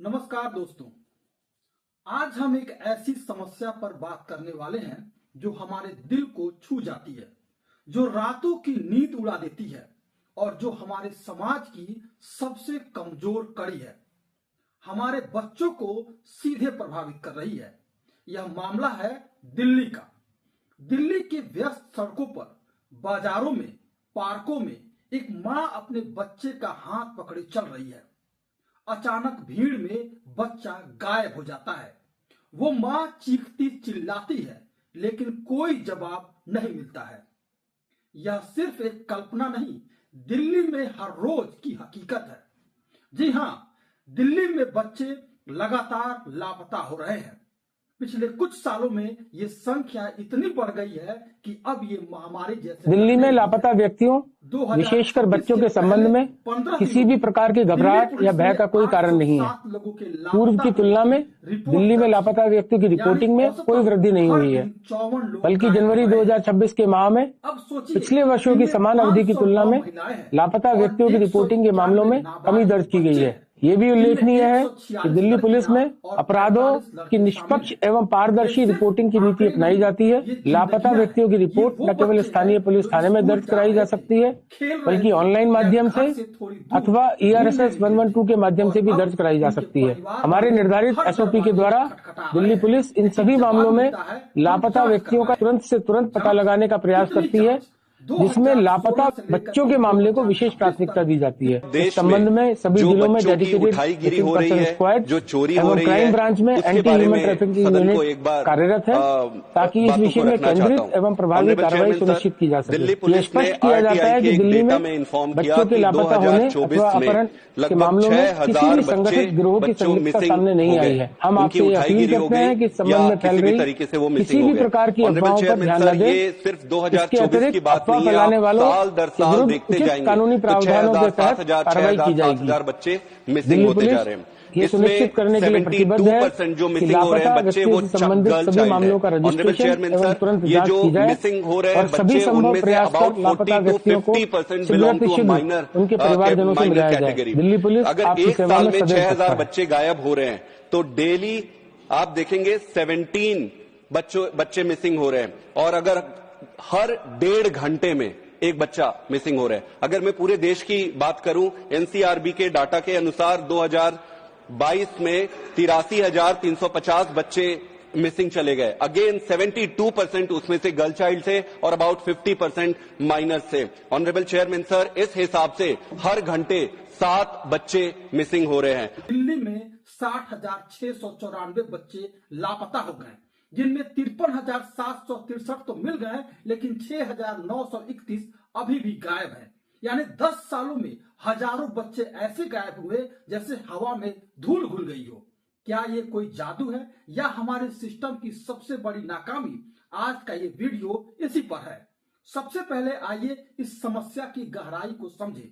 नमस्कार दोस्तों, आज हम एक ऐसी समस्या पर बात करने वाले हैं जो हमारे दिल को छू जाती है, जो रातों की नींद उड़ा देती है और जो हमारे समाज की सबसे कमजोर कड़ी है। हमारे बच्चों को सीधे प्रभावित कर रही है। यह मामला है दिल्ली का। दिल्ली के व्यस्त सड़कों पर, बाजारों में, पार्कों में एक मां अपने बच्चे का हाथ पकड़े चल रही है। अचानक भीड़ में बच्चा गायब हो जाता है। वो मां चीखती चिल्लाती है, लेकिन कोई जवाब नहीं मिलता है। यह सिर्फ एक कल्पना नहीं, दिल्ली में हर रोज की हकीकत है। जी हां, दिल्ली में बच्चे लगातार लापता हो रहे हैं। पिछले कुछ सालों में ये संख्या इतनी बढ़ गई है कि अब ये महामारी जैसे दिल्ली में लापता व्यक्तियों, विशेषकर बच्चों के संबंध में किसी भी प्रकार की घबराहट या भय का कोई कारण नहीं है। पूर्व की तुलना में दिल्ली में लापता व्यक्तियों की रिपोर्टिंग में कोई वृद्धि नहीं हुई है, बल्कि जनवरी 2026 के माह में पिछले वर्षों की समान अवधि की तुलना में लापता व्यक्तियों की रिपोर्टिंग के मामलों में कमी दर्ज की गई है। ये भी उल्लेखनीय है कि दिल्ली पुलिस में अपराधों की निष्पक्ष एवं पारदर्शी रिपोर्टिंग की नीति अपनाई जाती है। लापता व्यक्तियों की रिपोर्ट न केवल स्थानीय पुलिस थाने में दर्ज कराई जा सकती है, बल्कि ऑनलाइन माध्यम से अथवा ERSS 112 के माध्यम से भी दर्ज कराई जा सकती है। हमारे निर्धारित SOP के द्वारा दिल्ली पुलिस इन सभी मामलों में लापता व्यक्तियों का तुरंत से तुरंत पता लगाने का प्रयास करती है, जिसमें लापता बच्चों के मामले को विशेष प्राथमिकता दी जाती है। इस संबंध में सभी जिलों में डेडिकेटेड स्क्वाड जो चोरी हो एवं रही क्राइम है, ब्रांच में एंटी ह्यूमन ट्रैफिकिंग यूनिट कार्यरत है, ताकि इस विषय में केंद्रित एवं प्रभावी कार्रवाई सुनिश्चित की जा सके। यह स्पष्ट किया जाता है कि दिल्ली में बच्चों के लापता होने अथवा अपहरण के मामलों में किसी भी संगठित गिरोह की संलिप्तता सामने नहीं आई है। हम आपसे ये अपील करते हैं कि इस संबंध में फैल रही किसी भी प्रकार की अफवाहों पर ध्यान न दें। इसके अतिरिक्त अफवाह फैलाने वालों के विरुद्ध उचित कानूनी प्रावधानों के तहत कार्रवाई की जाएगी। बच्चे मिसिंग होते जा रहे हैं। ये सुनिश्चित करने के लिए प्रतिबद्ध है जो कि मिसिंग हो रहे हैं लापता बच्चे व्यक्तियों वो से संबंधित सभी मामलों का रजिस्ट्रेशन एवं तुरंत ये जांच जो की जाए मिसिंग हो रहे हैं और सभी बच्चे, संभव उनमें से प्रयास अबाउट कर लापता 40 to व्यक्तियों को 50% शीघ्र बिलोंग टू अतिशीघ्र माइनर उनके परिवारजनों से मिलाया जाए। दिल्ली पुलिस अगर आपकी एक सेवा साल में में सदैव 6000 तत्पर है। बच्चे गायब हो रहे हैं तो डेली आप देखेंगे 17 बच्चे मिसिंग हो रहे हैं, और अगर हर 1.5 घंटे में एक बच्चा मिसिंग हो रहा है। अगर मैं पूरे देश की बात करूं, NCRB के डाटा के अनुसार 2022 में 83,350 बच्चे मिसिंग चले गए। अगेन 72% उसमें से गर्ल चाइल्ड थे और अबाउट 50% माइनर थे। ऑनरेबल चेयरमैन सर, इस हिसाब से हर घंटे 7 बच्चे मिसिंग हो रहे हैं। दिल्ली में 60,694 बच्चे लापता हो गए, जिनमें 53,763 तो मिल गए, लेकिन 6,931 अभी भी गायब हैं। यानी 10 सालों में हजारों बच्चे ऐसे गायब हुए जैसे हवा में धूल घुल गई हो। क्या ये कोई जादू है या हमारे सिस्टम की सबसे बड़ी नाकामी? आज का ये वीडियो इसी पर है। सबसे पहले आइए इस समस्या की गहराई को समझें।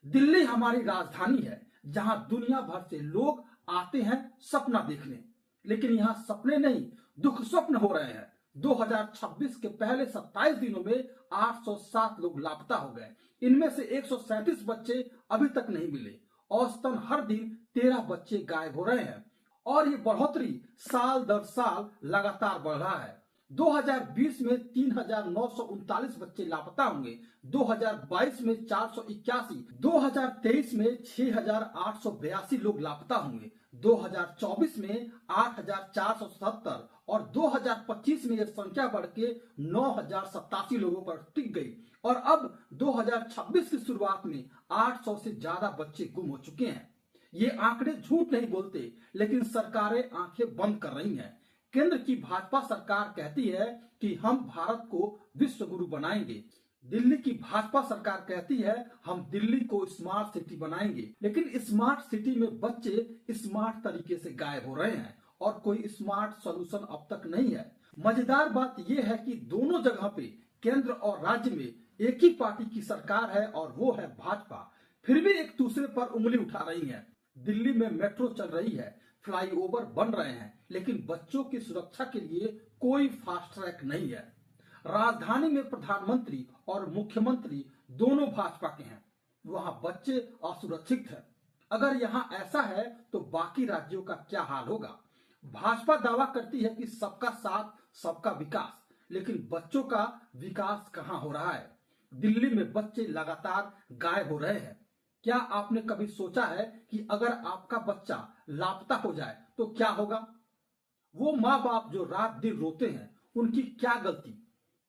दिल्ली हमारी राजधानी है, जहां दुनिया भर से लोग आते हैं सपना देखने, लेकिन यहाँ सपने नहीं, दुख स्वप्न हो रहे हैं। 2026 के पहले 27 दिनों में 807 लोग लापता हो गए। इनमें से 137 बच्चे अभी तक नहीं मिले। औसतन हर दिन 13 बच्चे गायब हो रहे हैं और ये बढ़ोतरी साल दर साल लगातार बढ़ रहा है। 2020 में 3,939 बच्चे लापता होंगे, 2022 में 481, 2023 में 6,882 लोग लापता होंगे, 2024 में 8,477 और 2025 में यह संख्या बढ़ के 9,087 लोगों पर टिक गई और अब 2026 की शुरुआत में 800 से ज्यादा बच्चे गुम हो चुके हैं। ये आंकड़े झूठ नहीं बोलते, लेकिन सरकारें आंखें बंद कर रही हैं। केंद्र की भाजपा सरकार कहती है कि हम भारत को विश्व गुरु बनाएंगे। दिल्ली की भाजपा सरकार कहती है हम दिल्ली को स्मार्ट सिटी बनाएंगे, लेकिन स्मार्ट सिटी में बच्चे स्मार्ट तरीके से गायब हो रहे हैं और कोई स्मार्ट सॉल्यूशन अब तक नहीं है। मजेदार बात यह है कि दोनों जगह पे केंद्र और राज्य में एक ही पार्टी की सरकार है और वो है भाजपा, फिर भी एक दूसरे पर उंगली उठा रही है। दिल्ली में मेट्रो चल रही है, फ्लाईओवर बन रहे हैं, लेकिन बच्चों की सुरक्षा के लिए कोई फास्ट ट्रैक नहीं है। राजधानी में प्रधानमंत्री और मुख्यमंत्री दोनों भाजपा के हैं, वहां बच्चे असुरक्षित हैं। अगर यहाँ ऐसा है तो बाकी राज्यों का क्या हाल होगा। भाजपा दावा करती है कि सबका साथ सबका विकास, लेकिन बच्चों का विकास कहाँ हो रहा है। दिल्ली में बच्चे लगातार गायब हो रहे हैं। क्या आपने कभी सोचा है कि अगर आपका बच्चा लापता हो जाए तो क्या होगा। वो माँ बाप जो रात दिन रोते हैं, उनकी क्या गलती।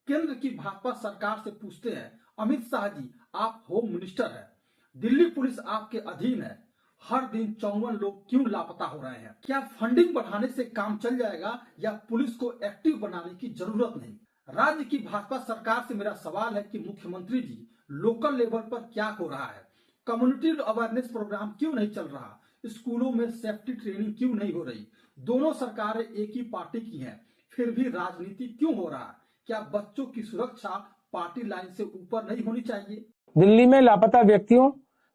केंद्र की भाजपा सरकार से पूछते हैं, अमित शाह जी आप होम मिनिस्टर हैं, दिल्ली पुलिस आपके अधीन है, हर दिन 54 लोग क्यों लापता हो रहे हैं। क्या फंडिंग बढ़ाने से काम चल जाएगा या पुलिस को एक्टिव बनाने की जरूरत नहीं। राज्य की भाजपा सरकार से मेरा सवाल है कि मुख्यमंत्री जी लोकल लेवल पर क्या हो रहा है। कम्युनिटी अवेयरनेस प्रोग्राम क्यों नहीं चल रहा, स्कूलों में सेफ्टी ट्रेनिंग क्यों नहीं हो रही। दोनों सरकारें एक ही पार्टी की हैं, फिर भी राजनीति क्यों हो रहा है। क्या बच्चों की सुरक्षा पार्टी लाइन से ऊपर नहीं होनी चाहिए। दिल्ली में लापता व्यक्तियों,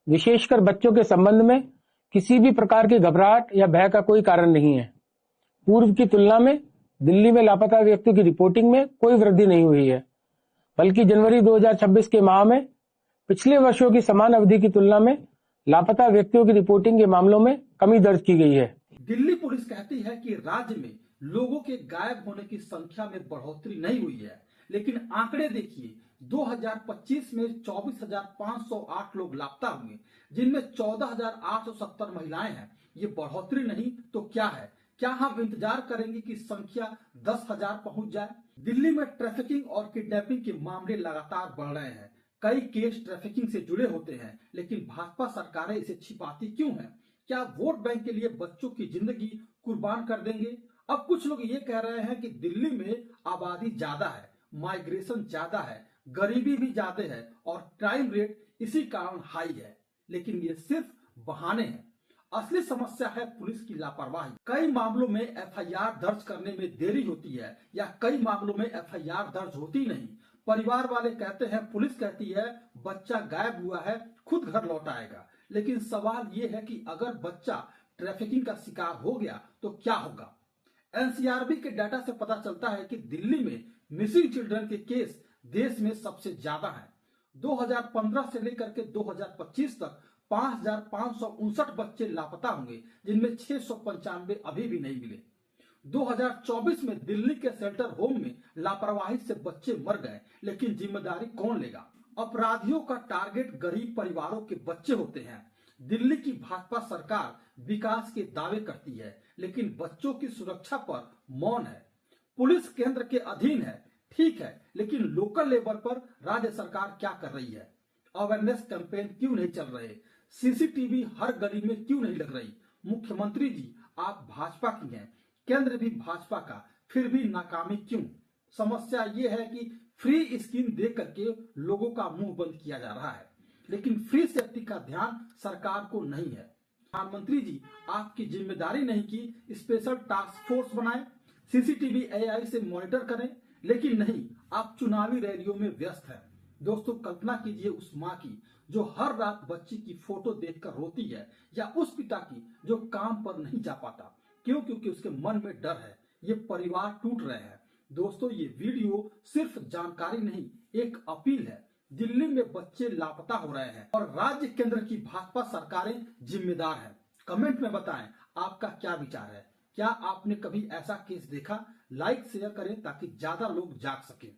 विशेषकर बच्चों के संबंध में किसी भी प्रकार की घबराहट या भय का कोई कारण नहीं है। पूर्व की तुलना में दिल्ली में लापता व्यक्तियों की रिपोर्टिंग में कोई वृद्धि नहीं हुई है, बल्कि जनवरी 2026 के माह में पिछले वर्षों की समान अवधि की तुलना में लापता व्यक्तियों की रिपोर्टिंग के मामलों में कमी दर्ज की गई है। दिल्ली पुलिस कहती है कि राज्य में लोगों के गायब होने की संख्या में बढ़ोतरी नहीं हुई है, लेकिन आंकड़े देखिए 2025 में 24,508 लोग लापता हुए, जिनमें 14,870 महिलाएं हैं। ये बढ़ोतरी नहीं तो क्या है। क्या हम इंतजार करेंगे कि संख्या 10,000 पहुंच जाए। दिल्ली में ट्रैफिकिंग और किडनैपिंग के मामले लगातार बढ़ रहे हैं। कई केस ट्रैफिकिंग से जुड़े होते हैं, लेकिन भाजपा सरकारें इसे छिपाती क्यों हैं। क्या वोट बैंक के लिए बच्चों की जिंदगी कुर्बान कर देंगे। अब कुछ लोग ये कह रहे हैं कि दिल्ली में आबादी ज्यादा है, माइग्रेशन ज्यादा है, गरीबी भी ज्यादा है और क्राइम रेट इसी कारण हाई है, लेकिन ये सिर्फ बहाने हैं। असली समस्या है पुलिस की लापरवाही। कई मामलों में एफआईआर दर्ज करने में देरी होती है या कई मामलों में एफआईआर दर्ज होती नहीं। परिवार वाले कहते हैं, पुलिस कहती है बच्चा गायब हुआ है, खुद घर लौट आएगा। लेकिन सवाल ये है कि अगर बच्चा ट्रैफिकिंग का शिकार हो गया तो क्या होगा। एनसीआरबी के डाटा से पता चलता है कि दिल्ली में मिसिंग चिल्ड्रन के केस देश में सबसे ज्यादा हैं। 2015 से लेकर के 2025 तक 5,559 बच्चे लापता हुए, जिनमें 695 अभी भी नहीं मिले। 2024 में दिल्ली के शेल्टर होम में लापरवाही से बच्चे मर गए, लेकिन जिम्मेदारी कौन लेगा। अपराधियों का टारगेट गरीब परिवारों के बच्चे होते हैं। दिल्ली की भाजपा सरकार विकास के दावे करती है, लेकिन बच्चों की सुरक्षा पर मौन है। पुलिस केंद्र के अधीन है, ठीक है, लेकिन लोकल लेवल पर राज्य सरकार क्या कर रही है। अवेयरनेस कैंपेन क्यों नहीं चल रहे, सीसीटीवी हर गली में क्यों नहीं लग रही। मुख्यमंत्री जी आप भाजपा की हैं, केंद्र भी भाजपा का, फिर भी नाकामी क्यों। समस्या ये है कि फ्री स्कीम दे करके लोगों का मुंह बंद किया जा रहा है, लेकिन फ्री सेफ्टी का ध्यान सरकार को नहीं है। प्रधानमंत्री जी आपकी जिम्मेदारी नहीं कि स्पेशल टास्क फोर्स बनाए, सीसीटीवी एआई से मॉनिटर करें, लेकिन नहीं, आप चुनावी रैलियों में व्यस्त हैं। दोस्तों कल्पना कीजिए उस माँ की जो हर रात बच्ची की फोटो देखकर रोती है, या उस पिता की जो काम पर नहीं जा पाता। क्यों? क्योंकि उसके मन में डर है, ये परिवार टूट रहे हैं। दोस्तों ये वीडियो सिर्फ जानकारी नहीं, एक अपील है। दिल्ली में बच्चे लापता हो रहे हैं और राज्य केंद्र की भाजपा सरकारें जिम्मेदार हैं। कमेंट में बताएं आपका क्या विचार है। क्या आपने कभी ऐसा केस देखा। लाइक शेयर करें ताकि ज्यादा लोग जाग सकें।